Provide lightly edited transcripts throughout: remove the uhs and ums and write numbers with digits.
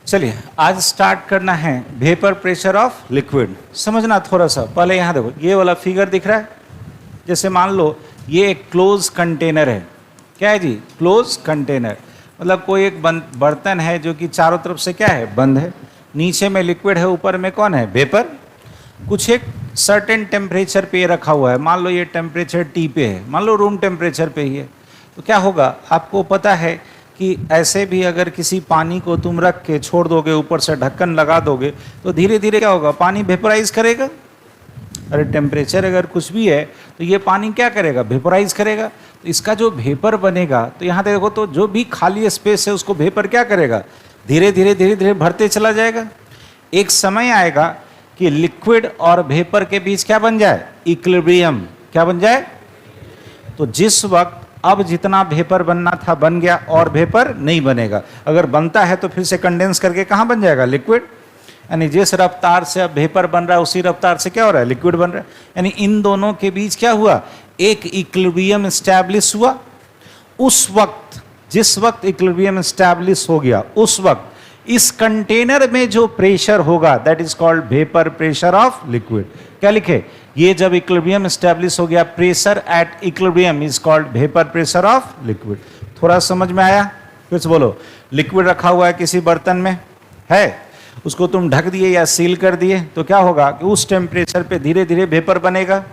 चलिए आज स्टार्ट करना है वेपर प्रेशर ऑफ लिक्विड। समझना थोड़ा सा, पहले यहाँ देखो ये वाला फिगर दिख रहा है। जैसे मान लो ये एक क्लोज कंटेनर है। क्या है जी? Close container. मतलब कोई एक बर्तन है जो कि चारों तरफ से क्या है? बंद है। नीचे में लिक्विड है, ऊपर में कौन है? वेपर। कुछ एक सर्टेन टेम्परेचर पे रखा हुआ है। मान लो ये टेम्परेचर टी पे है, मान लो रूम टेम्परेचर पे ही है। तो क्या होगा? आपको पता है कि ऐसे भी अगर किसी पानी को तुम रख के छोड़ दोगे, ऊपर से ढक्कन लगा दोगे, तो धीरे धीरे क्या होगा? पानी वेपोराइज करेगा। अरे टेम्परेचर अगर कुछ भी है तो ये पानी क्या करेगा? वेपोराइज करेगा। तो इसका जो वेपर बनेगा, तो यहाँ देखो तो जो भी खाली स्पेस है उसको वेपर क्या करेगा? धीरे धीरे भरते चला जाएगा। एक समय आएगा कि लिक्विड और वेपर के बीच क्या बन जाए? इक्विलिब्रियम। क्या बन जाए? तो जिस वक्त अब जितना वेपर बनना था बन गया और वेपर नहीं बनेगा। अगर बनता है तो फिर से कंडेंस करके कहाँ बन जाएगा? लिक्विड। यानी जिस रफ्तार से अब वेपर बन रहा है उसी रफ्तार से क्या हो रहा है? लिक्विड बन रहा है। यानी इन दोनों के बीच क्या हुआ? एक इक्विलिब्रियम स्टैब्लिश हुआ। उस वक्त, जिस वक्त इक्विलिब्रियम स्टैब्लिश हो गया, उस वक्त इस कंटेनर में जो प्रेशर होगा that is called vapour pressure of liquid. क्या लिखे? ये जब इक्विलिब्रियम स्टैब्लिश हो गया, pressure at equilibrium is called vapour pressure of liquid. थोड़ा समझ में आया? फिर से बोलो। लिक्विड रखा हुआ है किसी बर्तन में है, उसको तुम ढक दिए या सील कर दिए तो क्या होगा कि उस टेम्परेचर पे धीरे धीरे वेपर बनेगा।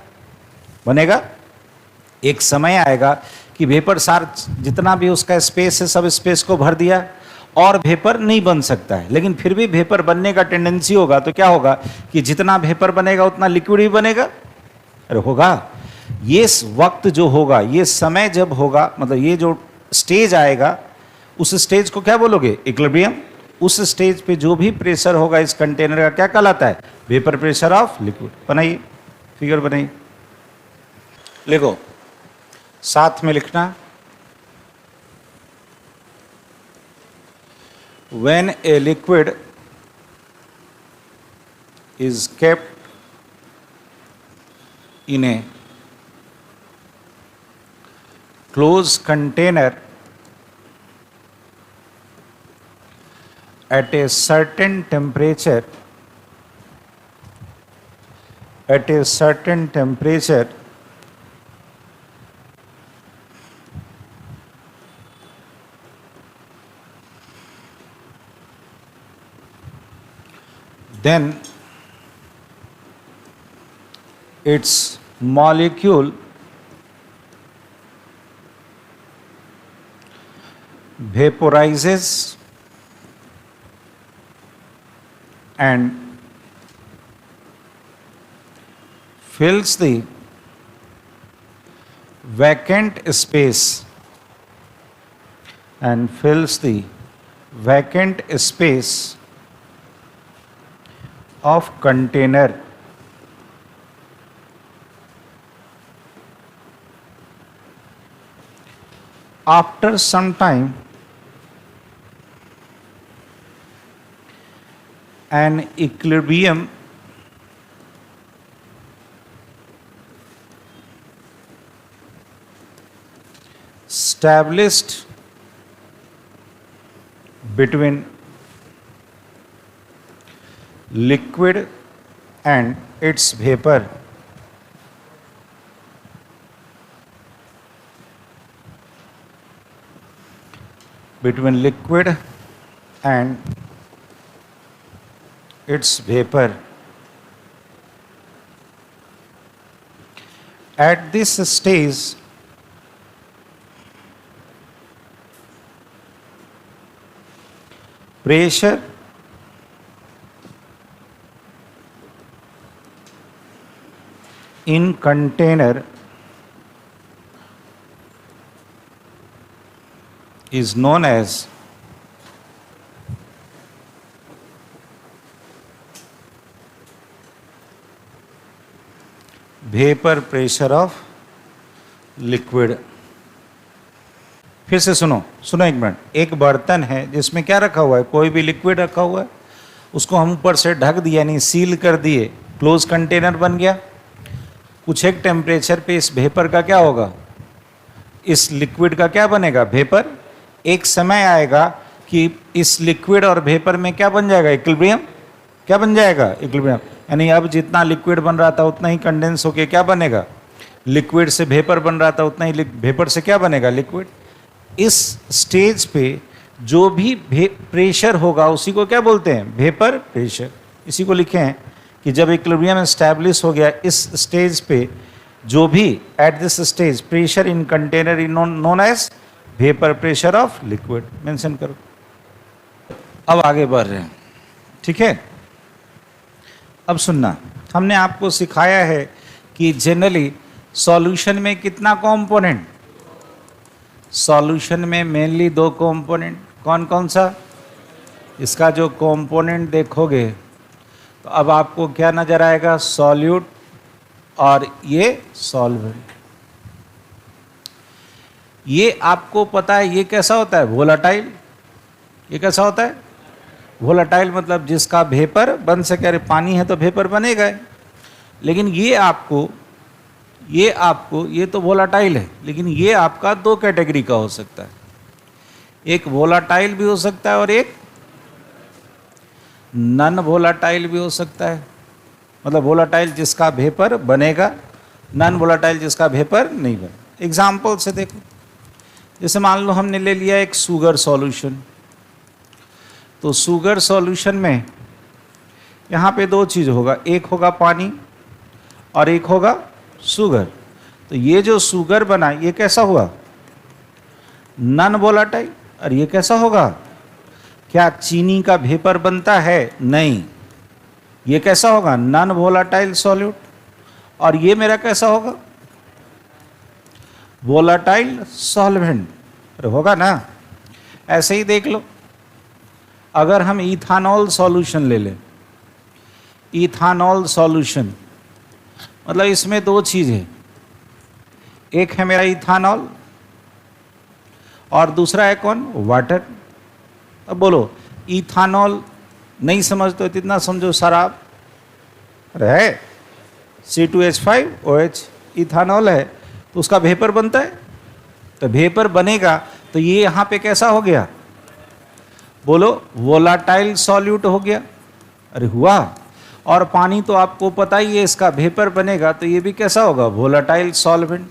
एक समय आएगा कि वेपर सार जितना भी उसका स्पेस है सब स्पेस को भर दिया और वेपर नहीं बन सकता है, लेकिन फिर भी वेपर बनने का टेंडेंसी होगा। तो क्या होगा कि जितना वेपर बनेगा उतना लिक्विड भी बनेगा। अरे होगा। ये वक्त जो होगा, ये समय जब होगा, मतलब ये जो स्टेज आएगा, उस स्टेज को क्या बोलोगे? इक्विलिब्रियम। उस स्टेज पे जो भी प्रेशर होगा इस कंटेनर का क्या कहलाता है? Vapour pressure of liquid. बनाइए, फिगर बनाइए, लिखो, साथ में लिखना। When a liquid is kept in a closed container at a certain temperature, then its molecule vaporizes and fills the vacant space of container. After some time, an equilibrium established between liquid and its vapor. Between liquid and its vapor. At this stage, pressure in container is known as vapour pressure of liquid. फिर से सुनो एक minute. एक बर्तन है जिसमें क्या रखा हुआ है? कोई भी लिक्विड रखा हुआ है। उसको हम ऊपर से ढक दिया, यानी सील कर दिए, क्लोज कंटेनर बन गया। कुछ एक टेम्परेचर पे इस वेपर का क्या होगा? इस लिक्विड का क्या बनेगा? वेपर। एक समय आएगा कि इस लिक्विड और वेपर में क्या बन जाएगा, इक्विलिब्रियम। क्या बन जाएगा, इक्विलिब्रियम। यानी अब जितना लिक्विड बन रहा था उतना ही कंडेंस होके क्या बनेगा, लिक्विड से वेपर बन रहा था उतना ही वेपर से क्या बनेगा, लिक्विड। इस स्टेज पे जो भी प्रेशर होगा उसी को क्या बोलते हैं, वेपर प्रेशर। इसी को लिखे हैं कि जब इक्विलिब्रियम एस्टैब्लिश हो गया इस स्टेज पे, जो भी at this stage pressure in container in known as vapour pressure of liquid, mention करो। अब आगे बढ़ रहे हैं, ठीक है। अब सुनना, हमने आपको सिखाया है कि जनरली सॉल्यूशन में कितना कंपोनेंट, सॉल्यूशन में मेनली दो कंपोनेंट, कौन कौन सा। इसका जो कंपोनेंट देखोगे तो अब आपको क्या नजर आएगा, सॉल्यूट और ये सॉल्वेंट। ये आपको पता है ये कैसा होता है, वोलाटाइल। ये कैसा होता है, वोलाटाइल, मतलब जिसका वेपर बन सके। अरे पानी है तो वेपर बनेगा, लेकिन ये तो वोलाटाइल है, लेकिन ये आपका दो कैटेगरी का हो सकता है। एक वोलाटाइल भी हो सकता है और एक नॉन वोलाटाइल भी हो सकता है। मतलब वोलाटाइल जिसका वेपर बनेगा, नॉन वोलाटाइल जिसका वेपर नहीं बने। एग्जाम्पल से देखो, जैसे मान लो हमने ले लिया एक शुगर सॉल्यूशन। तो शुगर सॉल्यूशन में यहाँ पे दो चीज़ होगा, एक होगा पानी और एक होगा शुगर। तो ये जो शुगर बना ये कैसा हुआ, नॉन वोलाटाइल। और ये कैसा होगा, क्या चीनी का वेपर बनता है, नहीं। ये कैसा होगा, नॉन वोलाटाइल सॉल्यूट। और ये मेरा कैसा होगा, वोलाटाइल सॉल्वेंट। अरे होगा ना। ऐसे ही देख लो, अगर हम इथानॉल सॉल्यूशन ले लें, इथानॉल सॉल्यूशन मतलब इसमें दो चीज़ें, एक है मेरा इथानॉल और दूसरा है कौन, वाटर। अब बोलो, इथानॉल नहीं समझते तो इतना समझो शराब। अरे है C2H5OH इथानॉल है, तो उसका वेपर बनता है। तो वेपर बनेगा तो ये यहाँ पे कैसा हो गया, बोलो वोलाटाइल सॉल्यूट हो गया। अरे हुआ। और पानी तो आपको पता ही है इसका वेपर बनेगा, तो ये भी कैसा होगा, वोलाटाइल सॉल्वेंट।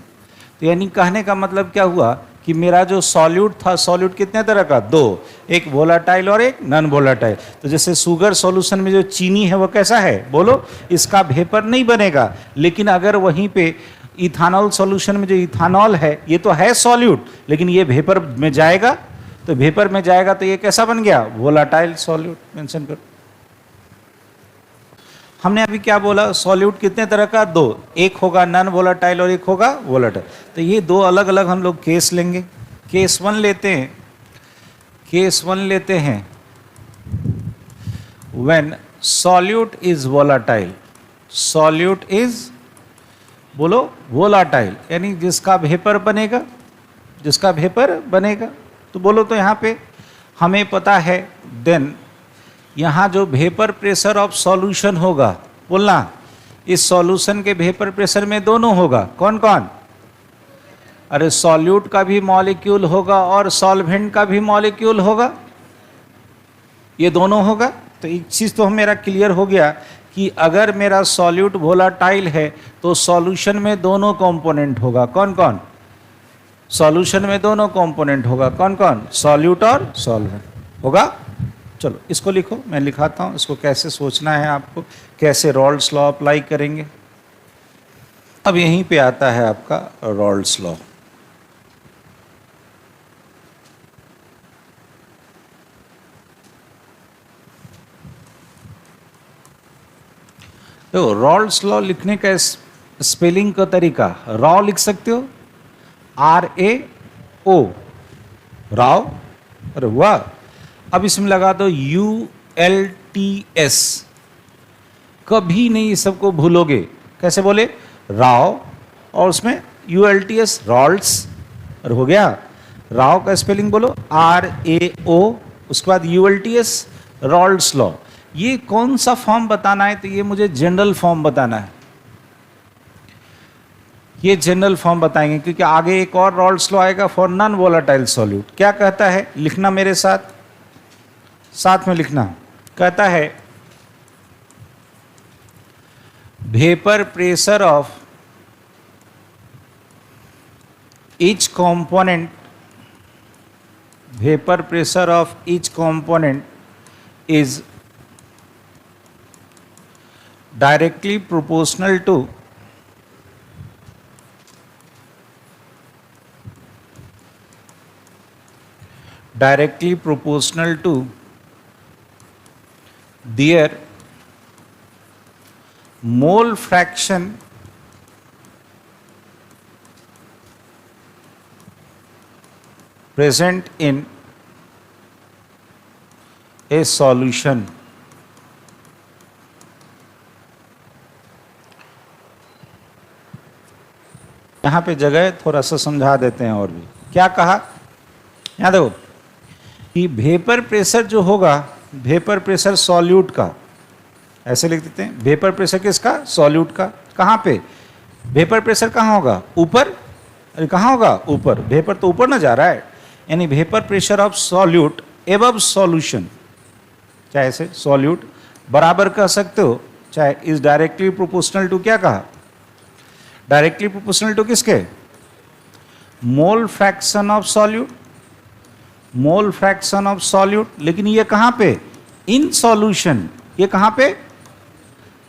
तो यानी कहने का मतलब क्या हुआ कि मेरा जो सॉल्यूट था, सॉल्यूट कितने तरह का, दो, एक वोलाटाइल और एक नॉन वोलाटाइल। तो जैसे शुगर सॉल्यूशन में जो चीनी है वो कैसा है, बोलो इसका वेपर नहीं बनेगा। लेकिन अगर वहीं पे इथानॉल सॉल्यूशन में जो इथानॉल है ये तो है सॉल्यूट, लेकिन ये वेपर में जाएगा। तो वेपर में जाएगा तो ये कैसा बन गया, वोलाटाइल सॉल्यूट, मेंशन करो। हमने अभी क्या बोला, सॉल्यूट कितने तरह का, दो, एक होगा नॉन वोलाटाइल और एक होगा वोलाटाइल। तो ये दो अलग अलग हम लोग केस लेंगे। केस वन लेते हैं, केस वन लेते हैं when solute is volatile. Solute is, बोलो वोलाटाइल, यानी जिसका वेपर बनेगा, जिसका वेपर बनेगा। तो बोलो तो यहाँ पे हमें पता है, देन यहाँ जो वेपर प्रेशर ऑफ सॉल्यूशन होगा, बोलना इस सॉल्यूशन के वेपर प्रेशर में दोनों होगा, कौन कौन, अरे सॉल्यूट का भी मॉलिक्यूल होगा और सॉल्वेंट का भी मॉलिक्यूल होगा, ये दोनों होगा। तो एक चीज़ तो मेरा क्लियर हो गया कि अगर मेरा सॉल्यूट वोलाटाइल है तो सॉल्यूशन में दोनों कंपोनेंट होगा, कौन कौन, सॉल्यूशन में दोनों कंपोनेंट होगा, कौन कौन, सॉल्यूट और सॉल्वेंट होगा। चलो इसको लिखो, मैं लिखाता हूँ इसको, कैसे सोचना है आपको, कैसे रॉल्ड्स लॉ अप्लाई करेंगे। अब यहीं पे आता है आपका रॉल्ड्स लॉ। तो रॉल्ड्स लॉ लिखने का स्पेलिंग का तरीका, रॉ लिख सकते हो, RAO, राव। अरे वाह। अब इसमें लगा दो ULTS, कभी नहीं इस सबको भूलोगे। कैसे बोले, राव और उसमें ULTS, रॉल्ड्स। और हो गया, राव का स्पेलिंग बोलो RAO, उसके बाद ULTS, रॉल्ड्स लॉ। ये कौन सा फॉर्म बताना है, तो ये मुझे जनरल फॉर्म बताना है, ये जनरल फॉर्म बताएंगे, क्योंकि आगे एक और रॉल्ड्स लॉ आएगा फॉर नॉन वोलाटाइल सॉल्यूट। क्या कहता है, लिखना मेरे साथ, साथ में लिखना। कहता है vapour pressure of each component, vapor pressure of each component is directly proportional to their mole fraction present in a solution। यहाँ पे जगह थोड़ा सा समझा देते हैं और भी। क्या कहा, यहाँ देखो कि वेपर प्रेशर जो होगा, वेपर प्रेशर सॉल्यूट का, ऐसे लिख देते हैं, वेपर प्रेशर किसका, सॉल्यूट का। कहाँ पे वेपर प्रेशर कहाँ होगा, ऊपर, अरे कहाँ होगा, ऊपर, वेपर तो ऊपर ना जा रहा है, यानी vapour pressure of solute above solution, चाहे ऐसे सॉल्यूट बराबर कह सकते हो, चाहे इज डायरेक्टली प्रोपोर्शनल टू, क्या कहा, डायरेक्टली प्रोपोर्शनल टू किसके, mole fraction of solute, mole fraction of solute. लेकिन ये कहाँ पे, इन सॉल्यूशन, ये कहाँ पे,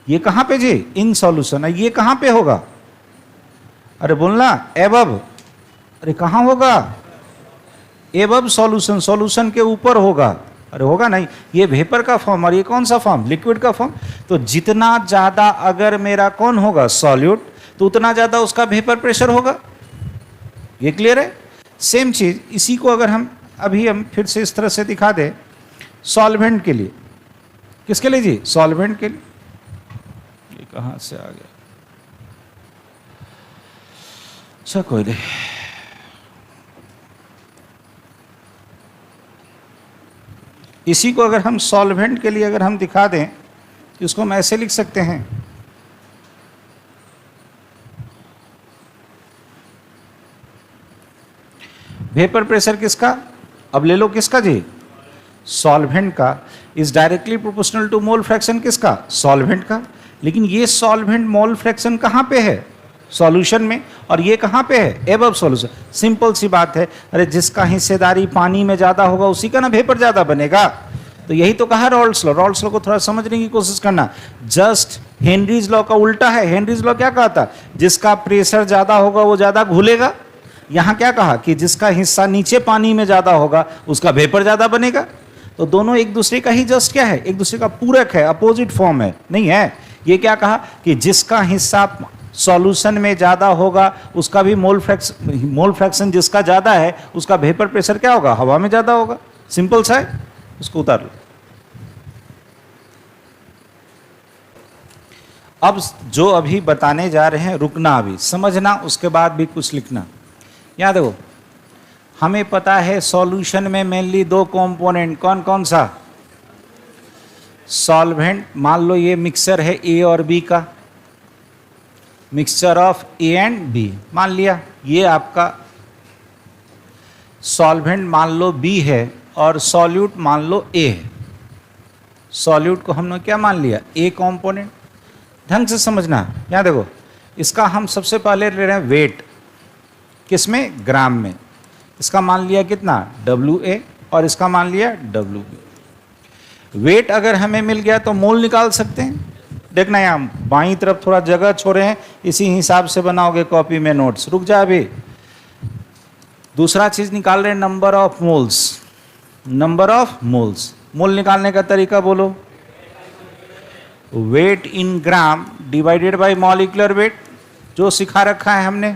ये कहाँ पे जी, इन सॉल्यूशन, ये कहाँ पे होगा, अरे बोलना, एबव, अरे कहाँ होगा, एबव सॉल्यूशन, सॉल्यूशन के ऊपर होगा, अरे होगा नहीं, ये वेपर का फॉर्म और ये कौन सा फॉर्म, लिक्विड का फॉर्म। तो जितना ज्यादा अगर मेरा कौन होगा, सॉल्यूट, तो उतना ज्यादा उसका वेपर प्रेशर होगा। ये क्लियर है। सेम चीज इसी को अगर हम अभी हम फिर से इस तरह से दिखा दें सॉल्वेंट के लिए, किसके लिए जी, सॉल्वेंट के लिए। ये कहां से आ गया, अच्छा कोई नहीं, इसी को अगर हम सॉल्वेंट के लिए अगर हम दिखा दें, इसको हम ऐसे लिख सकते हैं, वेपर प्रेशर किसका, अब ले लो किसका जी, सॉल्वेंट का, is directly proportional to mole fraction किसका, सॉल्वेंट का। लेकिन ये सॉल्वेंट मोल फ्रैक्शन कहाँ पे है, सॉल्यूशन में, और ये कहाँ पे है, एबव सॉल्यूशन। सिंपल सी बात है, अरे जिसका हिस्सेदारी पानी में ज्यादा होगा उसी का ना वेपर ज्यादा बनेगा। तो यही तो कहा रॉल्स लॉ। रॉल्स लॉ को थोड़ा समझने की कोशिश करना, जस्ट हेनरीज लॉ का उल्टा है। हेनरीज लॉ क्या कहता, जिसका प्रेशर ज्यादा होगा वो ज्यादा घुलेगा। यहाँ क्या कहा कि जिसका हिस्सा नीचे पानी में ज्यादा होगा उसका वेपर ज्यादा बनेगा। तो दोनों एक दूसरे का ही जस्ट क्या है, एक दूसरे का पूरक है, अपोजिट फॉर्म है, नहीं है। ये क्या कहा कि जिसका हिस्सा सॉल्यूशन में ज्यादा होगा उसका भी मोल फ्रैक्शन जिसका ज्यादा है उसका वेपर प्रेशर क्या होगा, हवा में ज्यादा होगा। सिंपल सा है, उसको उतार लो। अब जो अभी बताने जा रहे हैं रुकना, अभी समझना, उसके बाद भी कुछ लिखना। याद देखो, हमें पता है सॉल्यूशन में मेनली दो कंपोनेंट, कौन कौन सा, सॉल्वेंट, मान लो ये मिक्सचर है ए और बी का, mixture of A and B, मान लिया ये आपका सॉल्वेंट मान लो बी है और सॉल्यूट मान लो ए है। सॉल्यूट को हमने क्या मान लिया, ए कंपोनेंट। ढंग से समझना, यहाँ देखो, इसका हम सबसे पहले ले रहे हैं वेट, किसमें, ग्राम में। इसका मान लिया कितना, WA, और इसका मान लिया WB। वेट अगर हमें मिल गया तो मोल निकाल सकते हैं। देखना यहाँ बाईं तरफ थोड़ा जगह छोड़े हैं, इसी हिसाब से बनाओगे कॉपी में नोट्स। रुक जा अभी, दूसरा चीज निकाल रहे हैं, number of moles. Number of moles, mole निकालने का तरीका बोलो, weight in gram divided by molecular weight, जो सिखा रखा है हमने।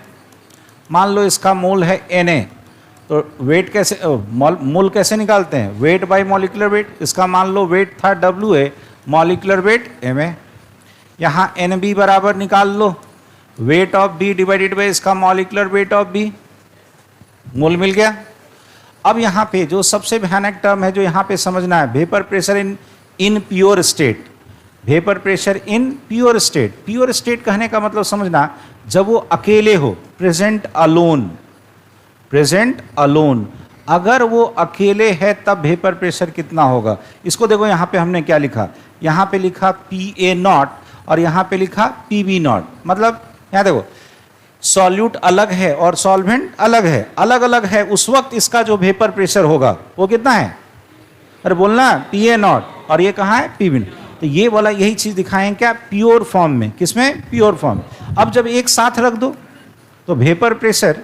मान लो इसका मोल है Na, तो वेट कैसे, मोल कैसे निकालते हैं, वेट बाय मॉलिक्यूलर वेट। इसका मान लो वेट था WA, मॉलिक्यूलर वेट Ma। यहाँ NB बराबर निकाल लो, weight of B divided by इसका molecular weight of B, mole मिल गया। अब यहाँ पे जो सबसे भयानक टर्म है जो यहाँ पे समझना है, vapour pressure in pure state. Vapour pressure in pure state, pure state कहने का मतलब समझना, जब वो अकेले हो, प्रेजेंट अलोन, प्रेजेंट अलोन। अगर वो अकेले है तब वेपर प्रेशर कितना होगा। इसको देखो यहाँ पे हमने क्या लिखा, यहाँ पे लिखा PA नॉट और यहाँ पे लिखा PB नॉट। मतलब यहाँ देखो सॉल्यूट अलग है और सॉल्वेंट अलग है, अलग अलग है, उस वक्त इसका जो वेपर प्रेशर होगा वो कितना है, अरे बोलना PA नॉट, और ये कहाँ है PB। तो ये वाला यही चीज दिखाएं क्या, प्योर फॉर्म में। किसमें, प्योर फॉर्म। अब जब एक साथ रख दो तो वेपर प्रेशर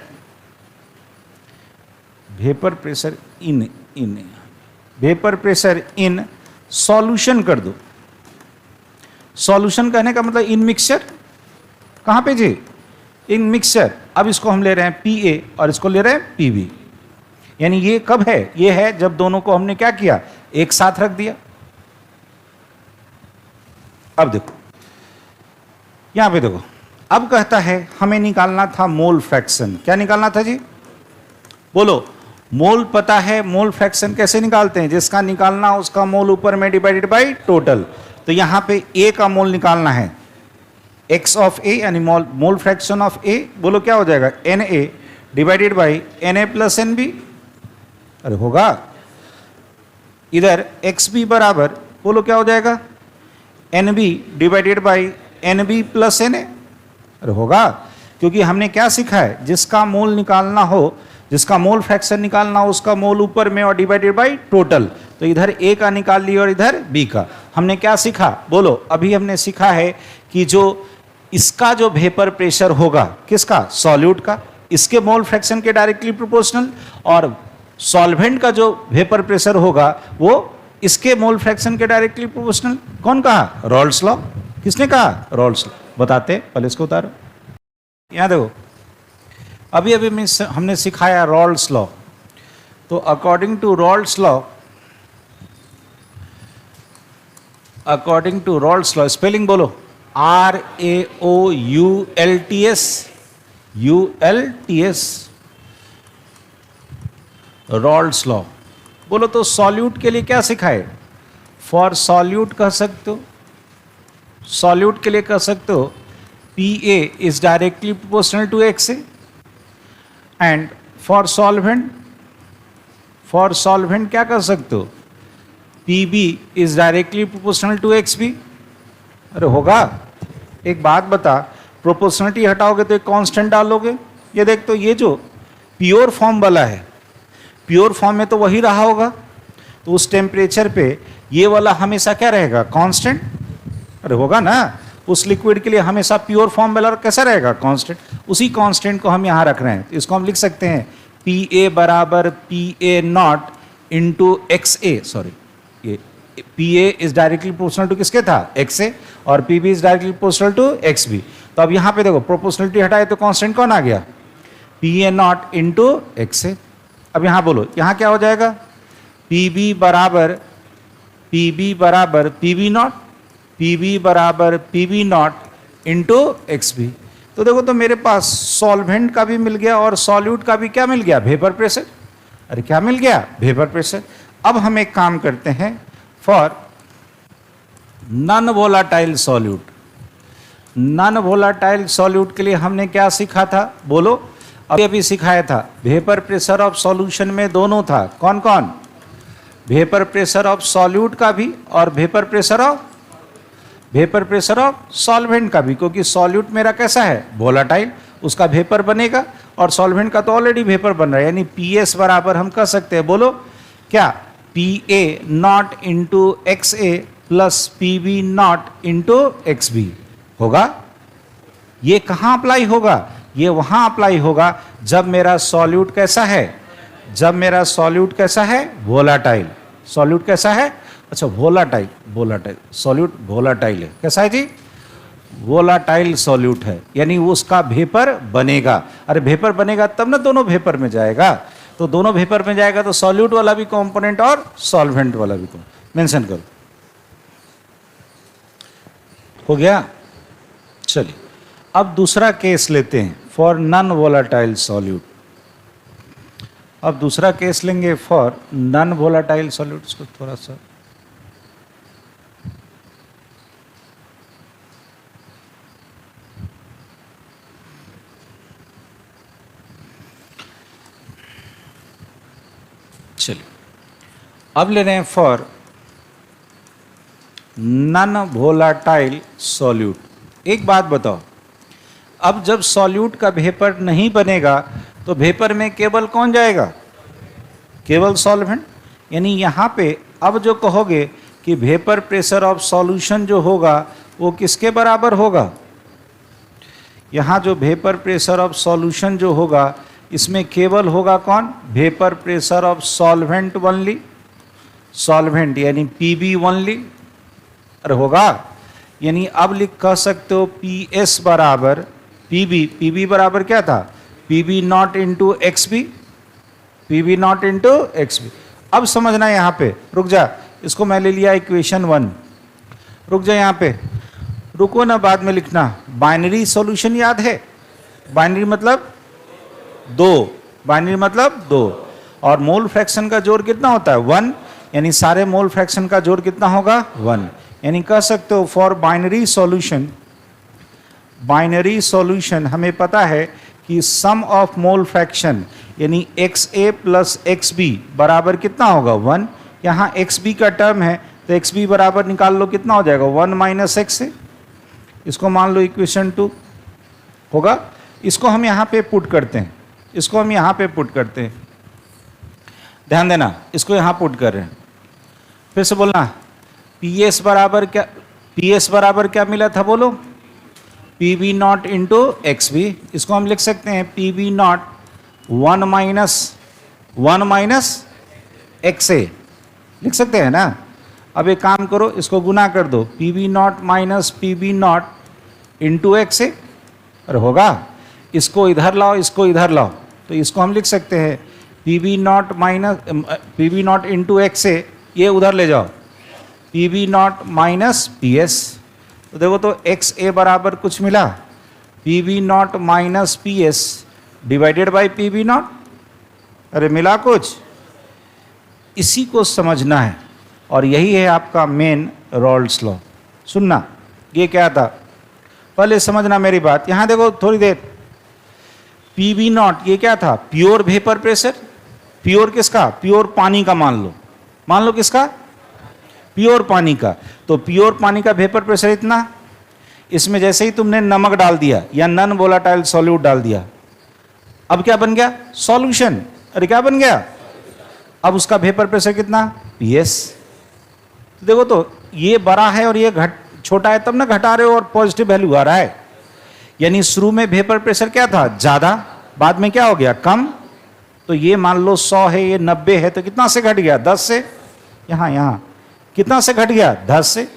इन सॉल्यूशन कर दो। सॉल्यूशन कहने का मतलब इन मिक्सचर, कहां पे जी, इन मिक्सचर। अब इसको हम ले रहे हैं PA और इसको ले रहे हैं PB। यानी ये कब है, ये है जब दोनों को हमने क्या किया, एक साथ रख दिया। अब देखो यहां पे देखो, अब कहता है हमें निकालना था मोल फ्रैक्शन। क्या निकालना था जी, बोलो। मोल पता है, मोल फ्रैक्शन कैसे निकालते हैं, जिसका निकालना उसका मोल ऊपर में डिवाइडेड बाय टोटल। तो यहां पे A का मोल निकालना है, X ऑफ A यानी मोल फ्रैक्शन ऑफ A, बोलो क्या हो जाएगा, Na divided by Na plus NB। अरे होगा, इधर XB बराबर बोलो क्या हो जाएगा, NB divided by NB plus Na। अरे होगा, क्योंकि हमने क्या सीखा है, जिसका मोल निकालना हो, जिसका मोल फ्रैक्शन निकालना हो उसका मोल ऊपर में और डिवाइडेड बाई टोटल। तो इधर A का निकाल लिया और इधर B का। हमने क्या सीखा, बोलो। अभी हमने सीखा है कि जो इसका जो वेपर प्रेशर होगा, किसका, सॉल्यूट का, इसके मोल फ्रैक्शन के डायरेक्टली प्रोपोर्शनल, और सॉल्वेंट का जो वेपर प्रेशर होगा वो इसके मोल फ्रैक्शन के डायरेक्टली प्रोपोर्शनल। कौन कहा, रॉल्स लॉ। किसने कहा, रॉल्स लॉ। बताते, पहले इसको उतारो। यहां देखो, अभी अभी हमने सिखाया रॉल्स लॉ। तो according to Raoult's law, spelling बोलो, RAOULTS, रॉल्स लॉ। बोलो तो सॉल्यूट के लिए क्या सिखाए, फॉर सॉल्यूट कह सकते हो, सॉल्यूट के लिए कह सकते हो PA is directly proportional to XA, and for solvent क्या कर सकते हो, PB is directly proportional to XB। अरे होगा, एक बात बता, प्रोपोर्शनलिटी हटाओगे तो एक कांस्टेंट डालोगे। ये देख, तो ये जो प्योर फॉर्म वाला है, प्योर फॉर्म में तो वही रहा होगा, तो उस टेम्परेचर पे ये वाला हमेशा क्या रहेगा, कांस्टेंट। अरे होगा ना, उस लिक्विड के लिए हमेशा प्योर फॉर्म वाला कैसा रहेगा, कांस्टेंट। उसी कांस्टेंट को हम यहाँ रख रहे हैं, तो इसको हम लिख सकते हैं PA बराबर PA naught into XA। Sorry, ये PA is directly proportional to किसके था, XA, और PB is directly proportional to XB। तो अब यहाँ पे देखो, प्रोपोर्शनलिटी हटाए तो कांस्टेंट कौन आ गया, PA नॉट इंटू XA। अब यहाँ बोलो, यहाँ क्या हो जाएगा, PB बराबर PB नॉट, PB बराबर PB नॉट इंटू XB। तो देखो, तो मेरे पास सॉल्वेंट का भी मिल गया और सॉल्यूट का भी क्या मिल गया, वेपर प्रेशर। अरे क्या मिल गया, वेपर प्रेशर। अब हम एक काम करते हैं, for non volatile solute, non volatile solute के लिए हमने क्या सीखा था, बोलो। अभी सिखाया था, वेपर प्रेशर ऑफ सॉल्यूशन में दोनों था, कौन कौन, वेपर प्रेशर ऑफ सॉल्यूट का भी और वेपर प्रेशर ऑफ सॉल्वेंट का भी, क्योंकि सॉल्यूट मेरा कैसा है, वोलाटाइल, उसका वेपर बनेगा, और सॉल्वेंट का तो ऑलरेडी वेपर बन रहा है। यानी PS बराबर हम कह सकते हैं, बोलो क्या, PA naught into XA plus PB not into XB होगा। ये कहाँ अप्लाई होगा, ये वहां अप्लाई होगा जब मेरा सॉल्यूट कैसा है, जब मेरा सॉल्यूट कैसा है, वोलाटाइल। सॉल्यूट कैसा है, अच्छा वोलाटाइल, सॉल्यूट वोलाटाइल है, कैसा है जी, वोलाटाइल सॉल्यूट है, यानी उसका वेपर बनेगा। अरे वेपर बनेगा तब ना दोनों वेपर में जाएगा, तो दोनों वेपर में जाएगा तो सॉल्यूट वाला भी कंपोनेंट और सॉल्वेंट वाला भी मेंशन करो। हो गया, चलिए अब दूसरा केस लेते हैं, फॉर नॉन वोलाटाइल सॉल्यूट। अब दूसरा केस लेंगे फॉर नॉन वोलाटाइल सॉल्यूट। इसको थोड़ा सा अब ले रहे हैं फॉर नॉन वोलाटाइल सॉल्यूट। एक बात बताओ, अब जब सॉल्यूट का वेपर नहीं बनेगा तो वेपर में केवल कौन जाएगा? केवल सॉल्वेंट। यानी यहाँ पे अब जो कहोगे कि वेपर प्रेशर ऑफ सॉल्यूशन जो होगा वो किसके बराबर होगा? यहाँ जो वेपर प्रेशर ऑफ सॉल्यूशन जो होगा इसमें केवल होगा कौन? Vapour pressure of solvent only, solvent यानी पीबी ओनली होगा। यानी अब कह सकते हो पी एस बराबर पीबी। पीबी बराबर क्या था? P B naught into x B, P B naught into x B. अब समझना यहाँ पे, रुक जा, इसको मैं ले लिया इक्वेशन 1। रुक जा यहाँ पे, रुको ना, बाद में लिखना। बाइनरी सॉल्यूशन याद है? बाइनरी मतलब दो, बाइनरी मतलब दो। और मोल फ्रैक्शन का जोड़ कितना होता है? 1। यानी सारे मोल फ्रैक्शन का जोड़ कितना होगा? 1। यानी कह सकते हो for binary solution, binary solution हमें पता है कि सम ऑफ मोल फ्रैक्शन यानी एक्स ए प्लस एक्स बी बराबर कितना होगा? 1। यहाँ एक्स बी का टर्म है तो एक्स बी बराबर निकाल लो, कितना हो जाएगा? 1 माइनस एक्स ए। इसको मान लो इक्वेशन 2 होगा। इसको हम यहाँ पे पुट करते हैं, इसको हम यहाँ पे पुट करते हैं, ध्यान देना, इसको यहाँ पुट कर रहे हैं। फिर से बोलना, पी एस बराबर क्या? पी एस बराबर क्या मिला था बोलो? P B naught into x B. इसको हम लिख सकते हैं P B naught 1 minus x A, लिख सकते हैं ना। अब एक काम करो, इसको गुना कर दो, P B naught minus P B naught into x A, और होगा। इसको इधर लाओ, इसको इधर लाओ, तो इसको हम लिख सकते हैं P B naught minus P B naught into x A, ये उधर ले जाओ, P B naught minus P S. तो देखो तो एक्स ए बराबर कुछ मिला, P B naught minus P S divided by P B naught. अरे मिला कुछ? इसी को समझना है और यही है आपका मेन रॉल्स लॉ। सुनना, ये क्या था पहले समझना मेरी बात। यहाँ देखो थोड़ी देर, पी बी नॉट ये क्या था? Pure vapour pressure. प्योर किसका? प्योर पानी का मान लो किसका? प्योर पानी का। तो प्योर पानी का वेपर प्रेशर इतना। इसमें जैसे ही तुमने नमक डाल दिया या नॉन वोलाटाइल सॉल्यूट डाल दिया, अब क्या बन गया? सॉल्यूशन। अरे क्या बन गया? अब उसका वेपर प्रेशर कितना? पीएस। तो देखो तो ये बड़ा है और ये छोटा है, तब ना घटा रहे हो और पॉजिटिव वैल्यू आ रहा है। यानी शुरू में वेपर प्रेशर क्या था? ज़्यादा, बाद में क्या हो गया? कम। तो ये मान लो 100 है, ये 90 है, तो कितना से घट गया? 10 से। यहाँ कितना से घट गया? 10 से।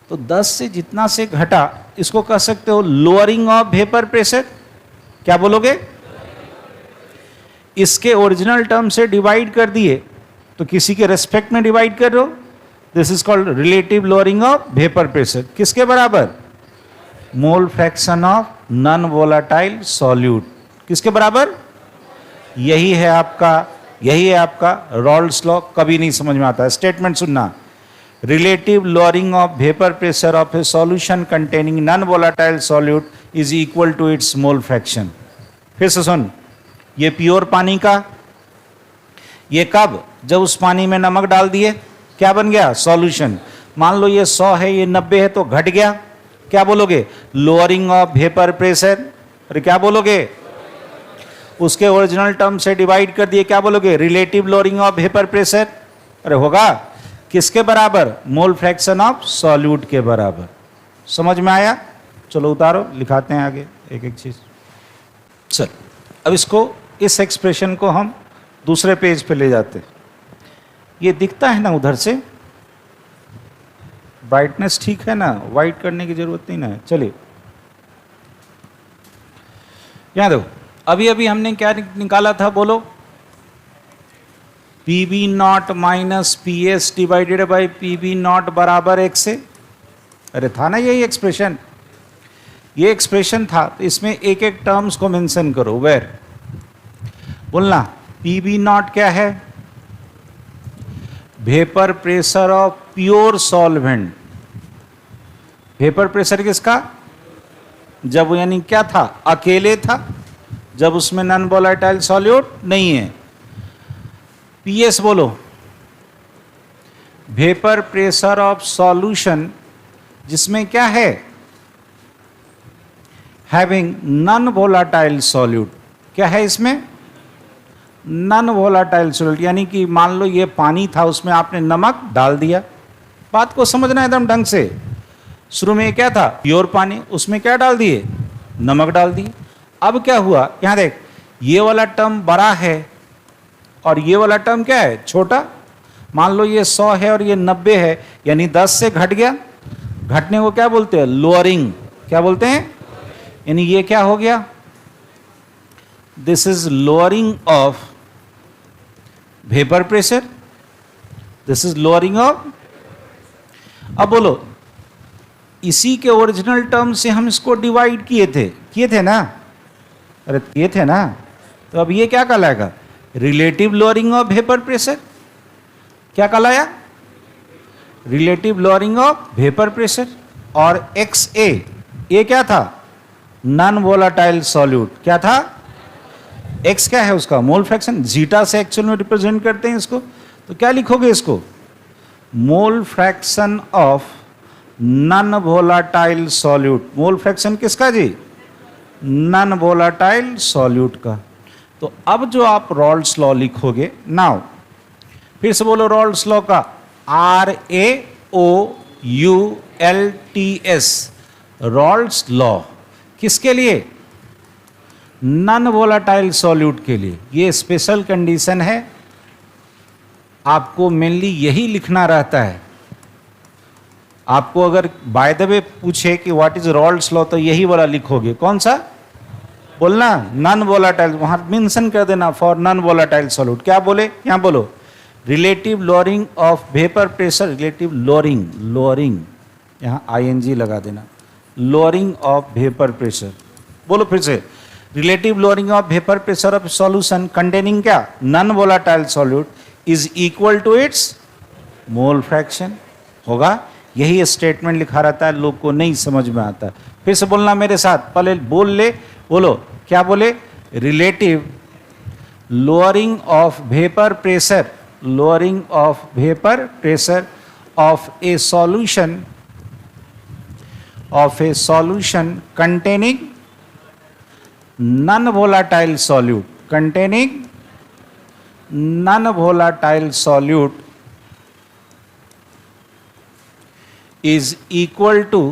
तो 10 से जितना से घटा, इसको कह सकते हो लोअरिंग ऑफ वेपर प्रेशर। क्या बोलोगे? इसके ओरिजिनल टर्म से डिवाइड कर दिए तो किसी के रेस्पेक्ट में डिवाइड कर रहे हो, this is called relative lowering of vapour pressure. किसके बराबर? Mole fraction of non volatile solute. किसके बराबर? यही है आपका रॉल्स लॉ। कभी नहीं समझ में आता है। स्टेटमेंट सुनना, relative lowering of vapour pressure of a solution containing non volatile solute is equal to its mole fraction. फिर से सुन, ये प्योर पानी का, ये कब? जब उस पानी में नमक डाल दिए, क्या बन गया? सॉल्यूशन। मान लो ये 100 है, ये 90 है, तो घट गया। क्या बोलोगे? Lowering of vapour pressure. अरे क्या बोलोगे? उसके ओरिजिनल टर्म से डिवाइड कर दिए, क्या बोलोगे? Relative lowering of vapour pressure. अरे होगा किसके बराबर? मोल फ्रैक्शन ऑफ सॉल्यूट के बराबर। समझ में आया? चलो उतारो, लिखाते हैं आगे एक एक चीज। चल अब इसको, इस एक्सप्रेशन को हम दूसरे पेज पे ले जाते हैं। ये दिखता है ना उधर से? ब्राइटनेस ठीक है ना? वाइट करने की जरूरत नहीं ना। चलिए यहां देखो, अभी अभी हमने क्या निकाला था बोलो? P B naught minus P S divided by P B naught बराबर एक्स से। अरे था ना यही एक्सप्रेशन? ये एक्सप्रेशन था। तो इसमें एक एक टर्म्स को मेंशन करो। वेर बोलना, पी बी नॉट क्या है? Vapour pressure of pure solvent. Vapour pressure किसका? जब यानी क्या था? अकेले था, जब उसमें नॉन वोलेटाइल सॉल्यूट नहीं है। पीएस बोलो, वेपर प्रेशर ऑफ सॉल्यूशन जिसमें क्या है, हैविंग नॉन वोलाटाइल सॉल्यूट। क्या है इसमें, नॉन वोलाटाइल सॉल्यूट, यानी कि मान लो ये पानी था, उसमें आपने नमक डाल दिया। बात को समझना एकदम ढंग से। शुरू में ये क्या था, प्योर पानी, उसमें क्या डाल दिए, नमक डाल दिए। अब क्या हुआ, यहां देख, ये वाला टर्म बड़ा है और ये वाला टर्म क्या है, छोटा। मान लो ये 100 है और ये 90 है, यानी 10 से घट गया। घटने को क्या बोलते हैं, लोअरिंग। क्या बोलते हैं, यानी ये क्या हो गया, this is lowering of vapour pressure, this is lowering of. अब बोलो, इसी के ओरिजिनल टर्म से हम इसको डिवाइड किए थे ना, अरे किए थे ना, तो अब ये क्या कहलाएगा, relative lowering of vapour pressure. क्या कहलाया, relative lowering of vapour pressure. और XA, ये क्या था, नॉन वोलाटाइल सॉल्यूट। क्या था, X क्या है उसका, मोल फ्रैक्शन। जीटा से एक्चुअल में रिप्रेजेंट करते हैं इसको, तो क्या लिखोगे इसको, mole fraction of non volatile solute. Mole fraction किसका जी, नॉन वोलाटाइल सॉल्यूट का। तो अब जो आप रॉल्स लॉ लिखोगे, नाउ फिर से बोलो रॉल्स लॉ का, RAOULTS, रॉल्स लॉ किसके लिए, नॉन वोलाटाइल सॉल्यूट के लिए। ये स्पेशल कंडीशन है, आपको मेनली यही लिखना रहता है। आपको अगर बाय द वे पूछे कि व्हाट इज रॉल्स लॉ, तो यही वाला लिखोगे। कौन सा बोलना, नॉन वोलाटाइल, वहां मेंशन कर देना फॉर नॉन वोलाटाइल सॉल्यूट। क्या बोले, यहां बोलो, relative lowering of vapour pressure, relative lowering, lowering यहाँ ING लगा देना, लोअरिंग ऑफ वेपर प्रेशर। बोलो फिर से, relative lowering of vapour pressure of solution containing क्या, non volatile solute is equal to its mole fraction. होगा, यही स्टेटमेंट लिखा रहता है, लोग को नहीं समझ में आता। फिर से बोलना मेरे साथ, पहले बोल ले, बोलो क्या बोले, relative lowering of vapour pressure, lowering of vapor pressure of a solution containing non-volatile solute is equal to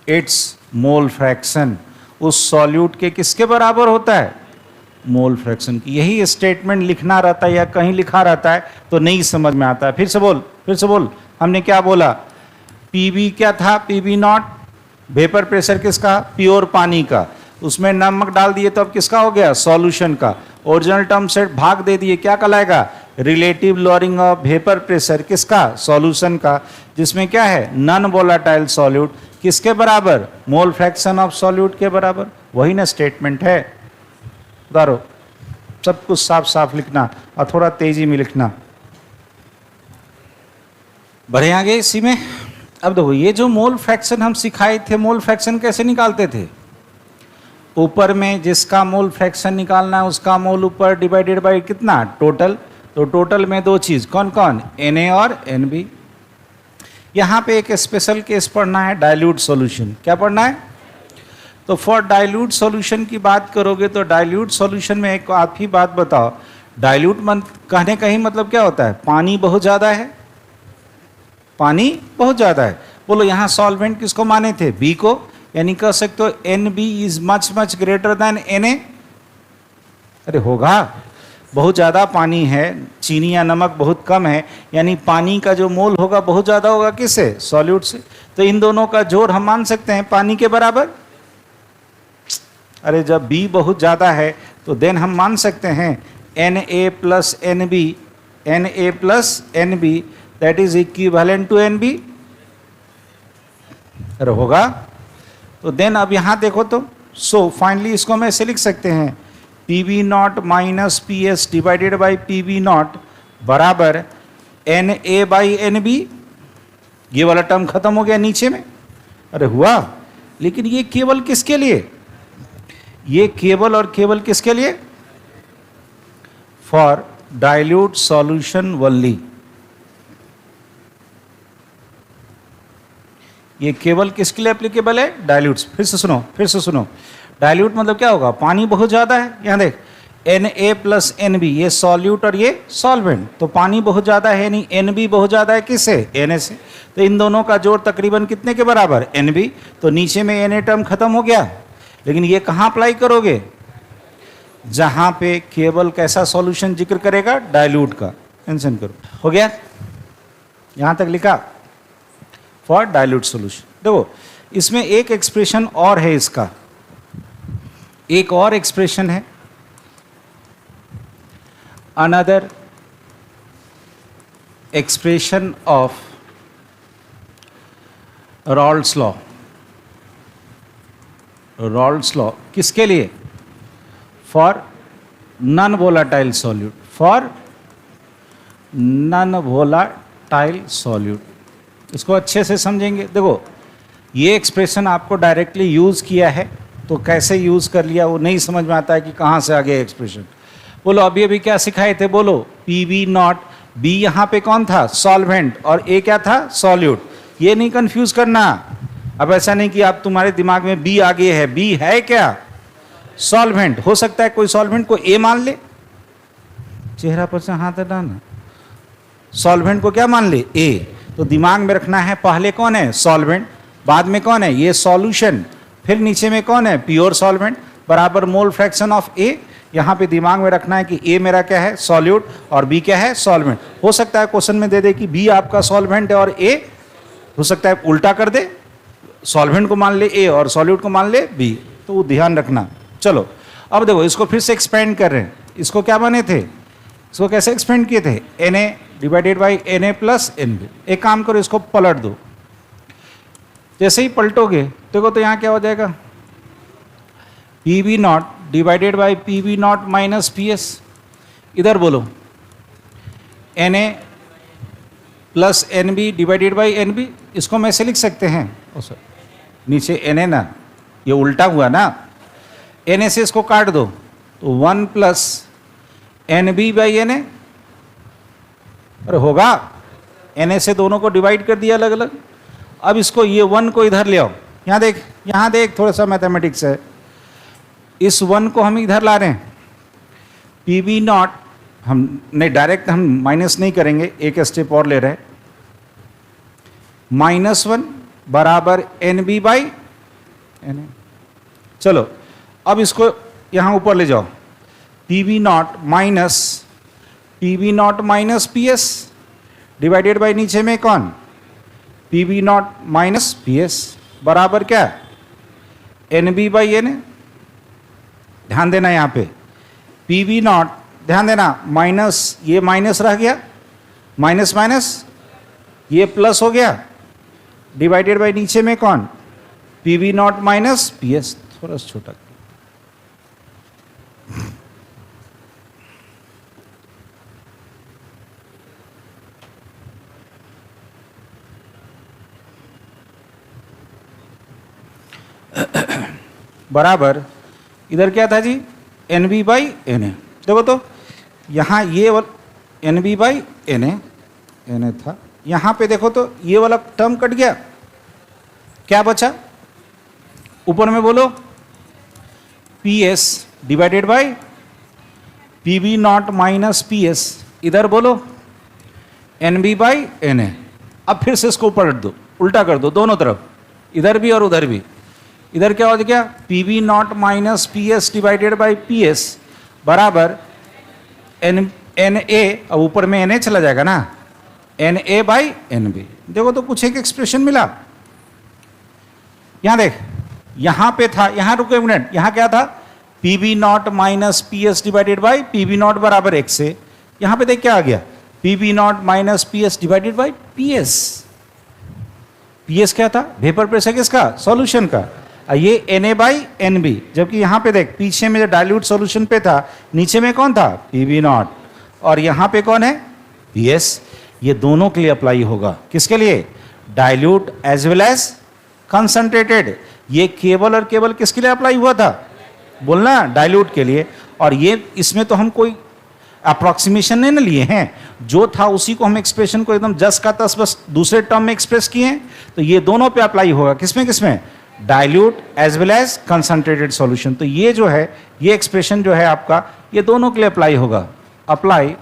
its mole fraction। उस सॉल्यूट के किसके बराबर होता है, मोल फ्रैक्शन की। यही स्टेटमेंट लिखना रहता है, या कहीं लिखा रहता है तो नहीं समझ में आता है। फिर से बोल, हमने क्या बोला, PV क्या था, PV नॉट, वेपर प्रेशर किसका, प्योर पानी का, उसमें नमक डाल दिए तो अब किसका हो गया, सॉल्यूशन का। ओरिजिनल टर्म से भाग दे दिए, क्या कहलाएगा, relative lowering of vapour pressure किसका, सॉल्यूशन का, जिसमें क्या है, नॉन वोलाटाइल सॉल्यूट किसके बराबर, मोल फ्रैक्शन ऑफ सॉल्यूट के बराबर। वही ना स्टेटमेंट है। उतारो, सब कुछ साफ साफ लिखना और थोड़ा तेजी में लिखना। बढ़े आगे इसी में। अब देखो, ये जो मोल फ्रैक्शन हम सिखाए थे, मोल फ्रैक्शन कैसे निकालते थे, ऊपर में जिसका मोल फ्रैक्शन निकालना है उसका मोल ऊपर डिवाइडेड बाय कितना, टोटल। तो टोटल में दो चीज, कौन कौन, Na और Nb। यहाँ पे एक स्पेशल केस पढ़ना है, डाइल्यूट सॉल्यूशन। क्या पढ़ना है, तो फॉर डाइल्यूट सॉल्यूशन की बात करोगे तो डाइल्यूट सॉल्यूशन में एक आप ही बात बताओ, डाइल्यूट कहने का ही मतलब क्या होता है, पानी बहुत ज़्यादा है, पानी बहुत ज़्यादा है। बोलो यहाँ सॉल्वेंट किसको माने थे, बी को, यानी कह सकते हो Nb is much much greater than Na। अरे होगा, बहुत ज़्यादा पानी है, चीनी या नमक बहुत कम है, यानी पानी का जो मोल होगा बहुत ज़्यादा होगा किससे, सॉल्यूट से। तो इन दोनों का जोड़ हम मान सकते हैं पानी के बराबर। अरे जब B बहुत ज़्यादा है तो देन हम मान सकते हैं Na plus NB that is equivalent to NB। अरे होगा, तो देन अब यहाँ देखो तो, सो फाइनली इसको हम ऐसे लिख सकते हैं, PV not minus PS divided by PV not बराबर Na बाई NB। ये वाला टर्म खत्म हो गया नीचे में। अरे हुआ, लेकिन ये केवल किसके लिए, ये केवल और केवल किसके लिए, फॉर डाइल्यूट सॉल्यूशन ओनली। ये केवल किसके लिए एप्लीकेबल है? डाइल्यूट्स। फिर से सुनो, डाइल्यूट मतलब क्या होगा? पानी बहुत ज़्यादा है, यहाँ देख Na प्लस Nb, ये सॉल्यूट और ये सॉल्वेंट, तो पानी बहुत ज़्यादा है यानी Nb बहुत ज़्यादा है किससे? Na से। तो इन दोनों का जोड़ तकरीबन कितने के बराबर? Nb। तो नीचे में Na टर्म खत्म हो गया, लेकिन ये कहाँ अप्लाई करोगे? जहाँ पे केवल कैसा सॉल्यूशन जिक्र करेगा? डाइल्यूट का। मेंशन करो, हो गया? यहाँ तक लिखा फॉर डाइल्यूट सॉल्यूशन। देखो इसमें एक एक्सप्रेशन और है, इसका एक और एक्सप्रेशन है, another expression of Raoult's law. Raoult's law किसके लिए? For non volatile solute, for non volatile solute. इसको अच्छे से समझेंगे। देखो ये एक्सप्रेशन आपको डायरेक्टली यूज़ किया है, तो कैसे यूज़ कर लिया वो नहीं समझ में आता है कि कहाँ से आ गया एक्सप्रेशन। बोलो अभी अभी क्या सिखाए थे? बोलो PV नॉट, B यहाँ पे कौन था? सॉल्वेंट, और A क्या था? सॉल्यूट। ये नहीं कंफ्यूज करना। अब ऐसा नहीं कि आप तुम्हारे दिमाग में B आगे है, B है क्या? सॉल्वेंट। हो सकता है कोई सॉल्वेंट को A मान ले, चेहरा पर से हाथ हटाना, सॉल्वेंट को क्या मान ले? A। तो दिमाग में रखना है पहले कौन है? सॉल्वेंट, बाद में कौन है? ये सॉल्यूशन, फिर नीचे में कौन है? प्योर सॉल्वेंट बराबर मोल फ्रैक्शन ऑफ A। यहाँ पे दिमाग में रखना है कि A मेरा क्या है? सॉल्यूट, और B क्या है? सॉल्वेंट। हो सकता है क्वेश्चन में दे दे कि B आपका सॉल्वेंट है और A, हो सकता है उल्टा कर दे, सॉल्वेंट को मान ले A और सॉल्यूट को मान ले B, तो वो ध्यान रखना। चलो अब देखो इसको फिर से एक्सपेंड कर रहे हैं। इसको क्या बने थे? इसको कैसे एक्सपेंड किए थे? Na divided by Na plus Nb। एक काम करो, इसको पलट दो। जैसे ही पलटोगे देखो तो यहाँ क्या हो जाएगा? PV not divided by PV not minus PS। इधर बोलो Na plus Nb divided by Nb। इसको मैं ऐसे लिख सकते हैं, नीचे Na ना, ये उल्टा हुआ ना, Na से इसको काट दो तो 1 प्लस Nb बाई Na। अरे होगा, Na से दोनों को डिवाइड कर दिया अलग अलग। अब इसको ये 1 को इधर ले आओ, यहाँ देख थोड़ा सा मैथमेटिक्स है। इस 1 को हम इधर ला रहे हैं, PV नॉट हम नहीं, डायरेक्ट हम माइनस नहीं करेंगे, एक स्टेप और ले रहे हैं। -1 बराबर Nb बाई Na। चलो अब इसको यहाँ ऊपर ले जाओ, PV not minus PS divided by नीचे में कौन? PV नॉट माइनस PS बराबर क्या? Nb by Na। ध्यान देना यहाँ पे PV नॉट, ध्यान देना माइनस, ये माइनस रह गया, माइनस माइनस ये प्लस हो गया, डिवाइडेड बाई नीचे में कौन? PV not minus PS। थोड़ा सा छोटा बराबर, इधर क्या था जी? Nb by Na। देखो तो यहाँ ये Nb बाई Na था, यहाँ पे देखो तो ये वाला टर्म कट गया, क्या बचा? ऊपर में बोलो PS divided by PV not minus PS। इधर बोलो Nb बाई Na। अब फिर से इसको पलट दो, उल्टा कर दो दोनों तरफ, इधर भी और उधर भी। इधर क्या हो गया? PV not minus PS divided by PS बराबर Na। अब ऊपर में Na चला जाएगा ना, Na बाई Nb। देखो तो कुछ एक एक्सप्रेशन मिला। यहाँ देख, यहाँ पे था, यहाँ रुको एक मिनट, यहाँ क्या था? PV not minus PS divided by PV not बराबर x से। यहाँ पे देख क्या आ गया? PV not minus PS divided by PS। PS क्या था? वेपर प्रेशर किसका? सॉल्यूशन का। ये Na बाई Nb, जबकि यहाँ पे देख पीछे में जो डाइल्यूट सॉल्यूशन पे था, नीचे में कौन था? PV नॉट, और यहाँ पे कौन है? PS। ये दोनों के लिए अप्लाई होगा। किसके लिए? Dilute as well as concentrated. ये केवल और केवल किसके लिए अप्लाई हुआ था? बोलना, डाइल्यूट के लिए। और ये इसमें तो हम कोई अप्रॉक्सीमेशन नहीं ना लिए हैं, जो था उसी को हम एक्सप्रेशन को एकदम जस का तस बस दूसरे टर्म में एक्सप्रेस किए हैं, तो ये दोनों पे अप्लाई होगा। किसमें किसमें? Dilute as well as concentrated solution. तो ये जो है, ये एक्सप्रेशन जो है आपका, ये दोनों के लिए अप्लाई होगा। Apply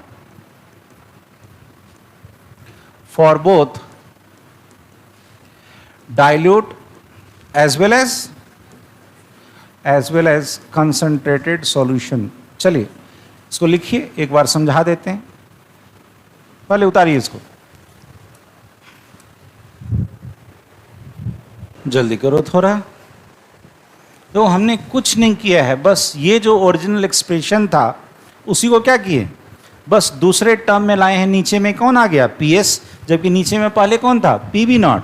for both dilute as well as concentrated solution. चलिए इसको लिखिए, एक बार समझा देते हैं। पहले उतारिए इसको, जल्दी करो थोड़ा। तो हमने कुछ नहीं किया है, बस ये जो ओरिजिनल एक्सप्रेशन था उसी को क्या किए, बस दूसरे टर्म में लाए हैं। नीचे में कौन आ गया? PS, जबकि नीचे में पहले कौन था? PB0।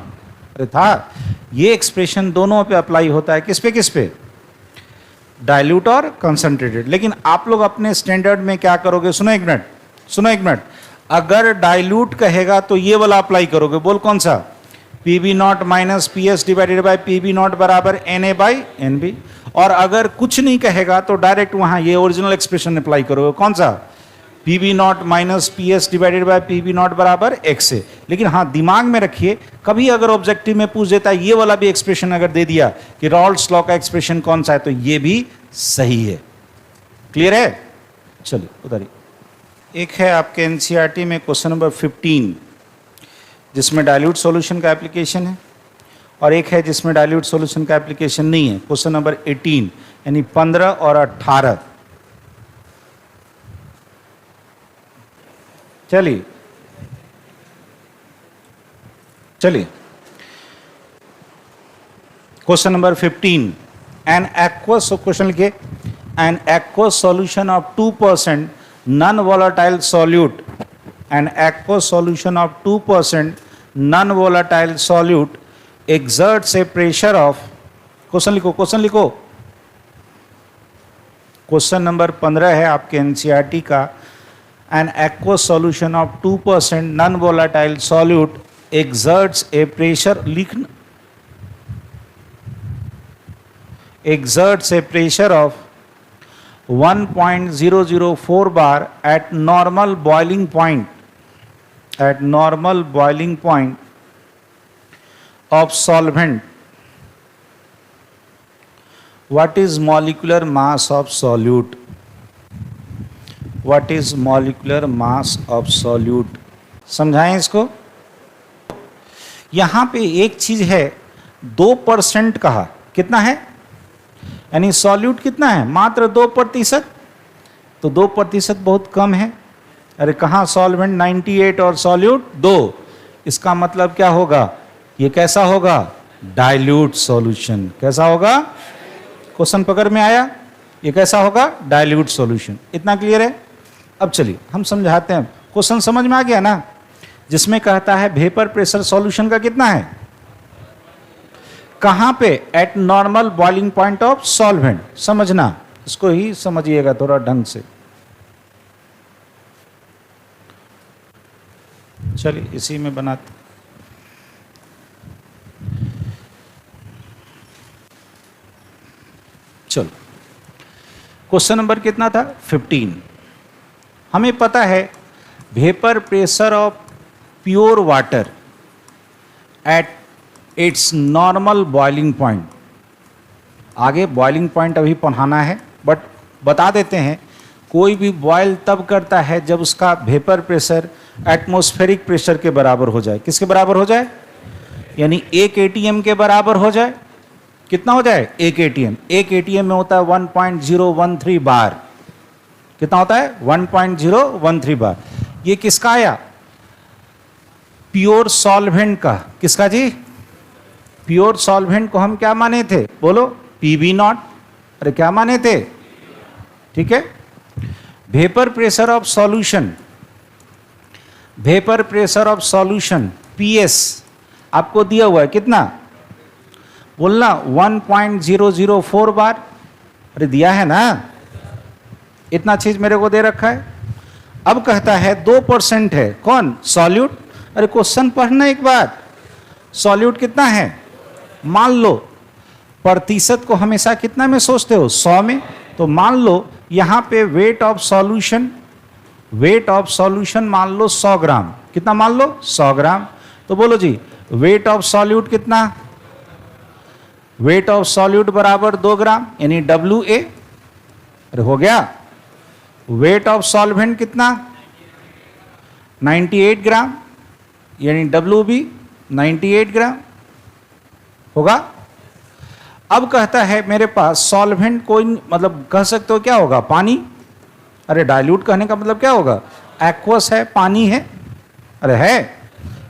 अरे था, ये एक्सप्रेशन दोनों पे अप्लाई होता है। किस पे? डाइल्यूट और कंसंट्रेटेड। लेकिन आप लोग अपने स्टैंडर्ड में क्या करोगे? सुनो एक मिनट। अगर डाइल्यूट कहेगा तो ये वाला अप्लाई करोगे। बोल कौन सा? PB0 minus PS divided by PB0 बराबर NA/NB। और अगर कुछ नहीं कहेगा तो डायरेक्ट वहां ये ओरिजिनल एक्सप्रेशन अप्लाई करोगे। कौन सा? PB0 minus PS divided by PB0 बराबर XA। लेकिन हाँ, दिमाग में रखिए, कभी अगर ऑब्जेक्टिव में पूछ देता है ये वाला भी एक्सप्रेशन अगर दे दिया कि रॉल्स लॉ का एक्सप्रेशन कौन सा है, तो ये भी सही है। क्लियर है? चलिए उधर एक है आपके NCERT में क्वेश्चन नंबर 15, जिसमें डाइल्यूट सॉल्यूशन का एप्लीकेशन है, और एक है जिसमें डाइल्यूट सॉल्यूशन का एप्लीकेशन नहीं है। क्वेश्चन नंबर 18, यानी 15 और 18। चलिए question number 15, an aqueous, question लिखिए, an aqueous solution of 2% non volatile solute, an aqueous solution of 2% non volatile solute exerts a pressure of, question लिखो। क्वेश्चन नंबर 15 है आपके NCERT का, an aqueous solution of 2% non-volatile solute exerts a pressure, exerts a pressure of 1.004 bar at normal boiling point of solvent. What is molecular mass of solute? What is molecular mass of solute? समझाएं इसको। यहां पे एक चीज है, 2% कहा, कितना है? यानी सॉल्यूट कितना है? मात्र 2%। तो 2% बहुत कम है। अरे कहाँ सॉल्वेंट 98 और सॉल्यूट 2, इसका मतलब क्या होगा? ये कैसा होगा? Dilute solution. कैसा होगा? क्वेश्चन पकड़ में आया? ये कैसा होगा? Dilute solution. इतना क्लियर है? अब चलिए हम समझाते हैं। क्वेश्चन समझ में आ गया ना? जिसमें कहता है वेपर प्रेशर सॉल्यूशन का कितना है, कहां पे? Eight normal boiling point of solvent. समझना, इसको ही समझिएगा थोड़ा ढंग से। चलिए इसी में बनाते। चलो क्वेश्चन नंबर कितना था? 15। हमें पता है vapour pressure of pure water at its normal boiling point. आगे बॉइलिंग पॉइंट अभी पढ़ाना है, बट बता देते हैं, कोई भी बॉयल तब करता है जब उसका वेपर प्रेशर एटमॉस्फेरिक प्रेशर के बराबर हो जाए। किसके बराबर हो जाए? यानी 1 atm के बराबर हो जाए। कितना हो जाए? 1 atm। 1 atm में होता है 1.013 बार। कितना होता है? 1.013 बार। ये किसका आया? प्योर सॉल्वेंट का। किसका जी? प्योर सॉल्वेंट को हम क्या माने थे? बोलो, PB0। अरे क्या माने थे? ठीक है। Vapour pressure of solution, vapour pressure of solution PS आपको दिया हुआ है कितना? बोलना 1.004 बार। अरे दिया है ना, इतना चीज मेरे को दे रखा है। अब कहता है 2% है। कौन? सॉल्यूट। अरे क्वेश्चन पढ़ना एक बार। सॉल्यूट कितना है? मान लो प्रतिशत को हमेशा कितना में सोचते हो? 100 में। तो मान लो यहां पे weight of solution weight of solution मान लो 100 ग्राम, कितना मान लो 100 ग्राम। तो बोलो जी वेट ऑफ सॉल्यूट कितना, वेट ऑफ सॉल्यूट बराबर 2 ग्राम यानी WA। अरे हो गया। वेट ऑफ सॉल्वेंट कितना 98 ग्राम यानी WB 98 ग्राम होगा। अब कहता है मेरे पास सॉल्वेंट कोई मतलब कह सकते हो क्या होगा, पानी। अरे डाइल्यूट कहने का मतलब क्या होगा, एक्वस है, पानी है। अरे है,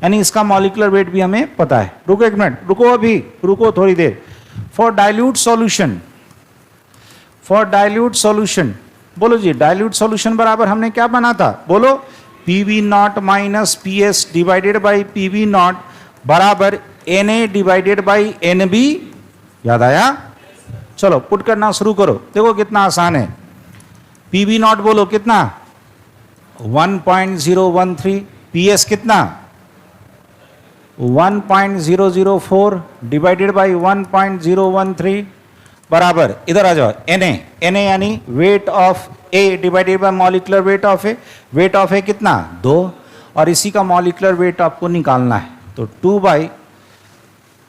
यानी इसका मॉलिक्यूलर वेट भी हमें पता है। रुको एक मिनट, रुको अभी, रुको थोड़ी देर। For dilute solution, for dilute solution बोलो जी डाइल्यूट सॉल्यूशन बराबर हमने क्या बना था, बोलो PV not minus PS divided by PV not बराबर Na डिवाइडेड बाई NB। याद आया? चलो पुट करना शुरू करो, देखो कितना आसान है। PV नॉट बोलो कितना 1.013, PS कितना 1.004 डिवाइडेड बाई 1.013 बराबर इधर आ जाओ Na यानी weight of A divided by molecular weight of A। Weight of A कितना 2 और इसी का मॉलिक्यूलर वेट आपको निकालना है। तो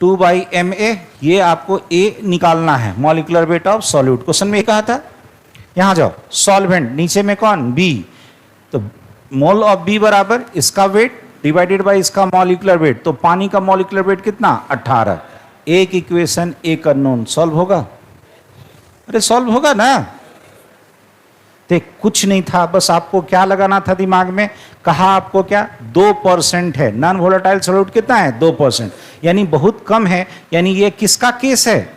2 बाई MA ये आपको A निकालना है, molecular weight of solute. Question में कहा था। यहां जाओ सॉल्वेंट, नीचे में कौन B, तो मोल ऑफ B बराबर इसका वेट डिवाइडेड बाय इसका मॉलिक्यूलर वेट। तो पानी का मॉलिक्यूलर वेट कितना 18। एक इक्वेशन एक अननोन, सॉल्व होगा? अरे सॉल्व होगा ना। देख कुछ नहीं था, बस आपको क्या लगाना था दिमाग में, कहा आपको क्या 2% है, नॉन वोलेटाइल सॉल्यूट कितना है 2%, यानी बहुत कम है, यानी ये किसका केस है।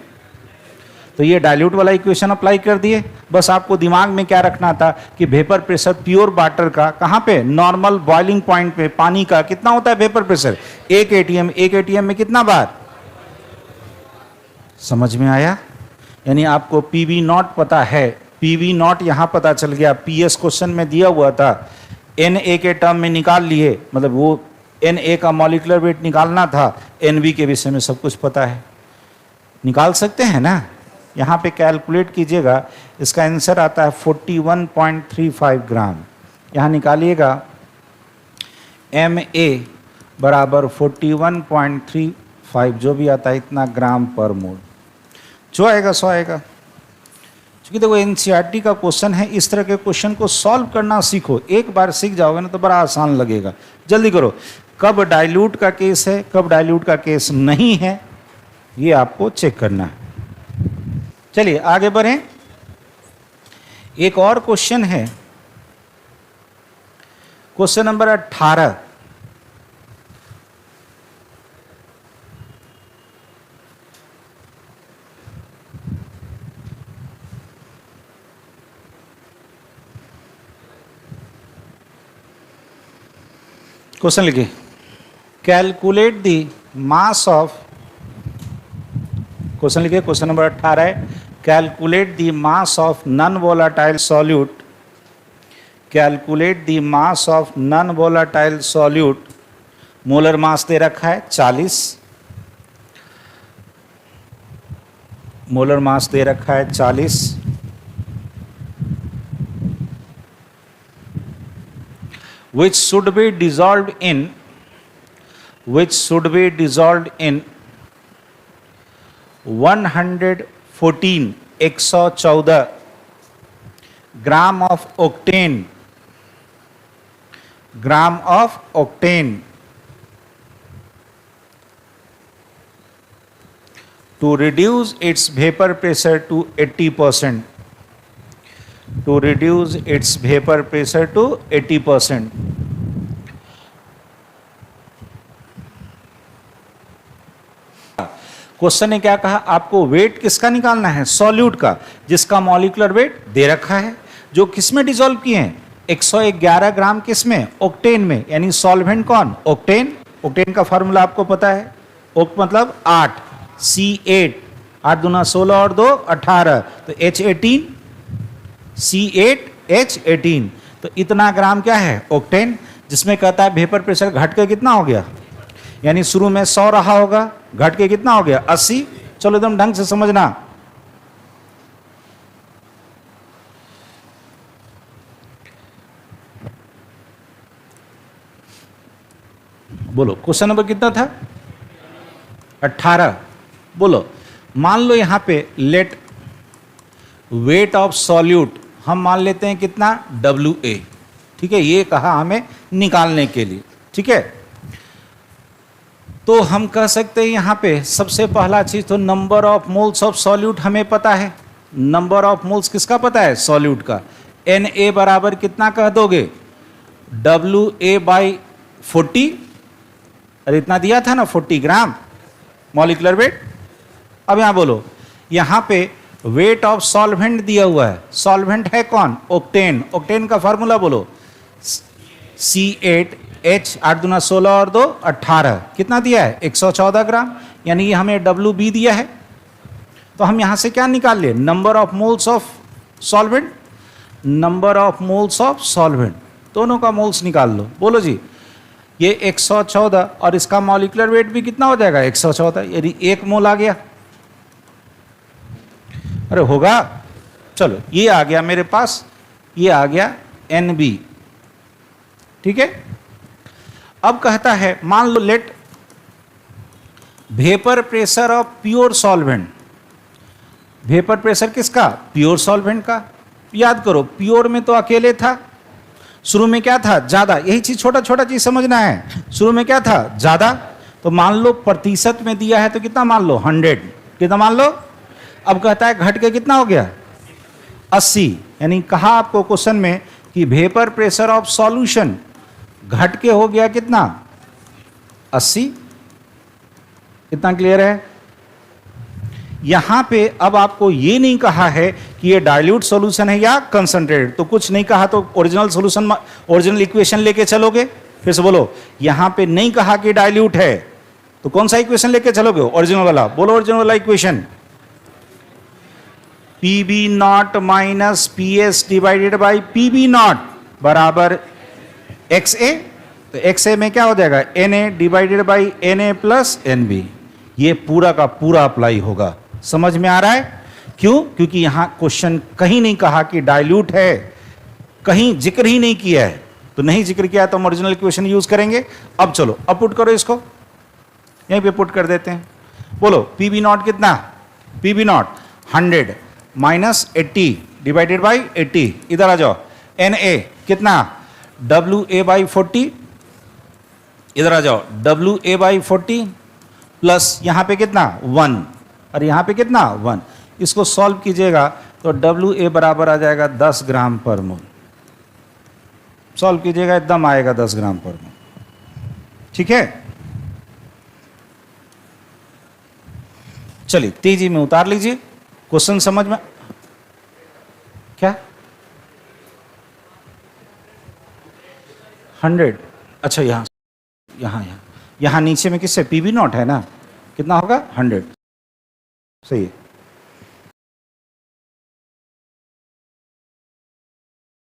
तो ये डाइल्यूट वाला इक्वेशन अप्लाई कर दिए। बस आपको दिमाग में क्या रखना था कि वेपर प्रेशर प्योर वाटर का कहाँ पे, नॉर्मल बॉइलिंग पॉइंट पे पानी का कितना होता है वेपर प्रेशर 1 ATM। 1 ATM में कितना बार, समझ में आया? यानी आपको PV नॉट पता है, PV नॉट यहां पता चल गया, PS क्वेश्चन में दिया हुआ था, Na के टर्म में निकाल लिए, मतलब वो Na का मॉलिक्यूलर वेट निकालना था, NB के विषय में सब कुछ पता है, निकाल सकते हैं ना। यहाँ पे कैलकुलेट कीजिएगा, इसका आंसर आता है 41.35 ग्राम। यहाँ निकालिएगा Ma बराबर 41.35 जो भी आता है इतना ग्राम पर मोल, जो आएगा सो आएगा। क्योंकि देखो NCERT का क्वेश्चन है, इस तरह के क्वेश्चन को सॉल्व करना सीखो। एक बार सीख जाओगे ना तो बड़ा आसान लगेगा। जल्दी करो, कब डाइल्यूट का केस है कब डाइल्यूट का केस नहीं है, ये आपको चेक करना है। चलिए आगे बढ़ें। एक और क्वेश्चन है, क्वेश्चन नंबर 18। क्वेश्चन लिखिए, calculate the mass of, question लिखिए क्वेश्चन नंबर 18 है, calculate the mass of non volatile solute, calculate the mass of non volatile solute. Molar mass दे रखा है 40, मोलर मास दे रखा है 40, which should be dissolved in, which should be dissolved in 114 114 gram of octane, gram of octane to reduce its vapor pressure to 80%, to reduce its vapor pressure to 80%। Question ने क्या कहा, आपको wait किसका निकालना है, सॉल्यूट का, जिसका molecular weight दे रखा है, जो किस में डिसॉल्व किए हैं 111 ग्राम, किस में, ऑक्टेन में, यानी सॉल्वेंट कौन, ऑक्टेन। ऑक्टेन का फार्मूला आपको पता है, ओक मतलब 8, C8, 8 दूना 16 और 2 18, तो H18, C8H18, तो इतना ग्राम क्या है ऑक्टेन, जिसमें कहता है वेपर प्रेशर घट के कितना हो गया, यानी शुरू में 100 रहा होगा, घट के कितना हो गया 80। चलो एकदम ढंग से समझना। बोलो क्वेश्चन नंबर कितना था? 18। बोलो मान लो यहाँ पे लेट वेट ऑफ सॉल्यूट हम मान लेते हैं कितना? WA। ठीक है, ये कहा हमें निकालने के लिए। ठीक है, तो हम कह सकते हैं यहाँ पे सबसे पहला चीज तो number of moles of solute हमें पता है। नंबर ऑफ मोल्स किसका पता है? सॉल्यूट का। Na बराबर कितना कह दोगे? WA/40। अरे इतना दिया था ना, 40 ग्राम मॉलिक्यूलर वेट। अब यहां बोलो, यहां पे वेट ऑफ सॉल्वेंट दिया हुआ है। सॉल्वेंट है कौन? ऑक्टेन। ऑक्टेन का फार्मूला बोलो, C8H 8 दूना 16 और 2 18। कितना दिया है? 114 ग्राम। यानी ये हमें WB दिया है। तो हम यहां से क्या निकाल लिए? Number of moles of solvent, number of moles of solvent, दोनों का मोल्स निकाल लो। बोलो जी, ये 114 और इसका मॉलिक्यूलर वेट भी कितना हो जाएगा? 114। यानी 1 मोल आ गया। अरे होगा, चलो ये आ गया मेरे पास, ये आ गया NB। ठीक है, अब कहता है मान लो let vapour pressure of pure solvent. Vapour pressure किसका? प्योर सॉल्वेंट का। याद करो, प्योर में तो अकेले था, शुरू में क्या था? ज्यादा। यही चीज छोटा छोटा चीज समझना है। शुरू में क्या था? ज्यादा। तो मान लो प्रतिशत में दिया है तो कितना मान लो? 100। कितना मान लो? अब कहता है घट के कितना हो गया? 80। यानी कहा आपको क्वेश्चन में कि वेपर प्रेशर ऑफ सॉल्यूशन घट के हो गया कितना? 80। कितना क्लियर है? यहां पे अब आपको ये नहीं कहा है कि ये डाइल्यूट सॉल्यूशन है या कंसंट्रेटेड, तो कुछ नहीं कहा तो ओरिजिनल सॉल्यूशन, ओरिजिनल इक्वेशन लेके चलोगे। फिर से बोलो, यहां पे नहीं कहा कि डाइल्यूट है तो कौन सा इक्वेशन लेके चलोगे? ओरिजिनल वाला। बोलो ओरिजिनल वाला equation, PB0 minus PS divided by PB0 बराबर XA। तो XA में क्या हो जाएगा? NA divided by NA plus NB। ये पूरा का पूरा अप्लाई होगा। समझ में आ रहा है? क्यों? क्योंकि यहां क्वेश्चन कहीं नहीं कहा कि डाइल्यूट है, कहीं जिक्र ही नहीं किया है। तो नहीं जिक्र किया तो हम ओरिजिनल इक्वेशन यूज करेंगे। अब चलो अब पुट करो इसको, यहीं पे पुट कर देते हैं। बोलो PB0 कितना? PB0 100 minus 80 divided by 80। इधर आ जाओ। NA कितना? WA/40। इधर आ जाओ, WA/40 प्लस यहां पे कितना? 1 और यहां पे कितना? 1। इसको सॉल्व कीजिएगा तो WA बराबर आ जाएगा 10 ग्राम पर मोल। सॉल्व कीजिएगा एकदम आएगा 10 ग्राम पर मोल। ठीक है, चलिए तेजी में उतार लीजिए। क्वेश्चन समझ में क्या? 100। अच्छा यहां यहां यहां यहां नीचे में किससे? PB0 है ना, कितना होगा? 100। सही है।